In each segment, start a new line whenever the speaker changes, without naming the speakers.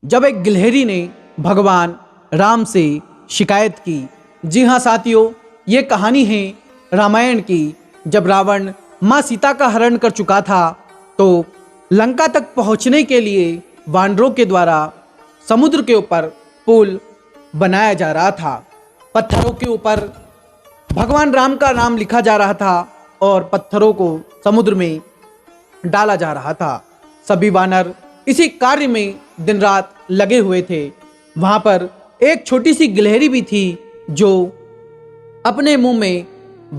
जब एक गिलहरी ने भगवान राम से शिकायत की। जी हाँ साथियों, ये कहानी है रामायण की। जब रावण माँ सीता का हरण कर चुका था तो लंका तक पहुँचने के लिए वानरों के द्वारा समुद्र के ऊपर पुल बनाया जा रहा था। पत्थरों के ऊपर भगवान राम का नाम लिखा जा रहा था और पत्थरों को समुद्र में डाला जा रहा था। सभी वानर इसी कार्य में दिन रात लगे हुए थे। वहां पर एक छोटी सी गिलहरी भी थी जो अपने मुंह में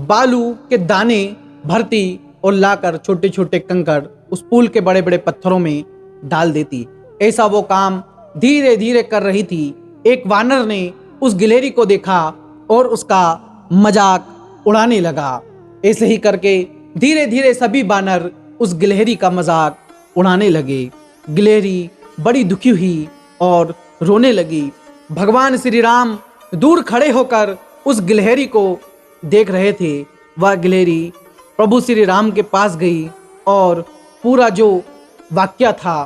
बालू के दाने भरती और लाकर छोटे छोटे कंकड़ उस पुल के बड़े बड़े पत्थरों में डाल देती। ऐसा वो काम धीरे धीरे कर रही थी। एक वानर ने उस गिलहरी को देखा और उसका मजाक उड़ाने लगा। ऐसे ही करके धीरे धीरे सभी वानर उस गिलहरी का मजाक उड़ाने लगे। गिलहरी बड़ी दुखी हुई और रोने लगी। भगवान श्री राम दूर खड़े होकर उस गिलहरी को देख रहे थे। वह गिलहरी प्रभु श्री राम के पास गई और पूरा जो वाक्य था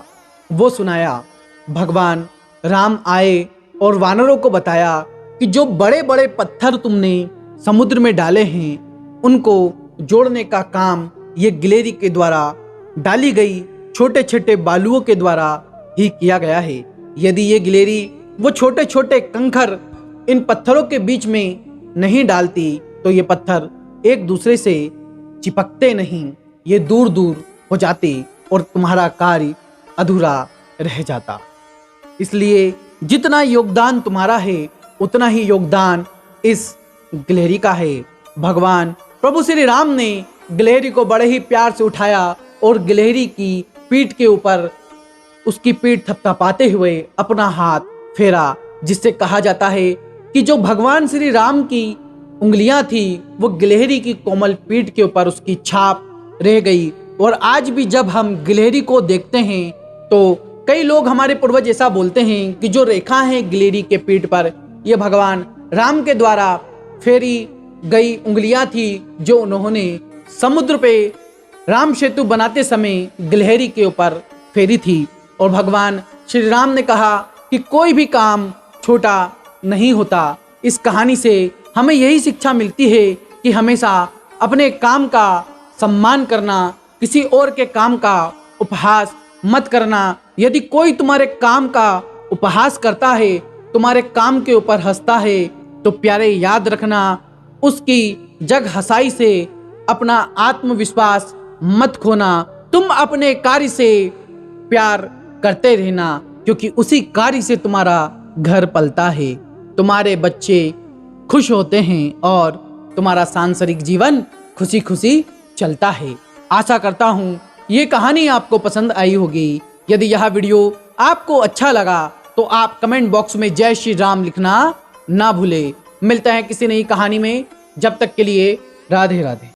वो सुनाया। भगवान राम आए और वानरों को बताया कि जो बड़े बड़े पत्थर तुमने समुद्र में डाले हैं उनको जोड़ने का काम ये गिलहरी के द्वारा डाली गई छोटे छोटे बालुओं के द्वारा ही किया गया है। यदि ये गिलहरी वो छोटे छोटे कंकड़ इन पत्थरों के बीच में नहीं डालती तो ये पत्थर एक दूसरे से चिपकते नहीं, ये दूर दूर हो जाते और तुम्हारा कार्य अधूरा रह जाता। इसलिए जितना योगदान तुम्हारा है उतना ही योगदान इस गिलहरी का है। भगवान प्रभु श्री राम ने गिलहरी को बड़े ही प्यार से उठाया और गिलहरी की पीठ के ऊपर उसकी पीठ थपथपाते हुए अपना हाथ फेरा, जिससे कहा जाता है कि जो भगवान श्री राम की उंगलियां थी वो गिलहरी की कोमल पीठ के ऊपर उसकी छाप रह गई। और आज भी जब हम गिलहरी को देखते हैं तो कई लोग हमारे पूर्वज ऐसा बोलते हैं कि जो रेखा है गिलहरी के पीठ पर ये भगवान राम के द्वारा फेरी गई उंगलियां थी जो उन्होंने समुद्र पे राम सेतु बनाते समय गिलहरी के ऊपर फेरी थी। और भगवान श्री राम ने कहा कि कोई भी काम छोटा नहीं होता। इस कहानी से हमें यही शिक्षा मिलती है कि हमेशा अपने काम का सम्मान करना, किसी और के काम का उपहास मत करना। यदि कोई तुम्हारे काम का उपहास करता है, तुम्हारे काम के ऊपर हंसता है, तो प्यारे याद रखना उसकी जग हंसाई से अपना आत्मविश्वास मत खोना। तुम अपने कार्य से प्यार करते रहना क्योंकि उसी कार्य से तुम्हारा घर पलता है, तुम्हारे बच्चे खुश होते हैं और तुम्हारा सांसारिक जीवन खुशी खुशी चलता है। आशा करता हूँ ये कहानी आपको पसंद आई होगी। यदि यह वीडियो आपको अच्छा लगा तो आप कमेंट बॉक्स में जय श्री राम लिखना ना भूले। मिलते हैं किसी नई कहानी में, जब तक के लिए राधे राधे।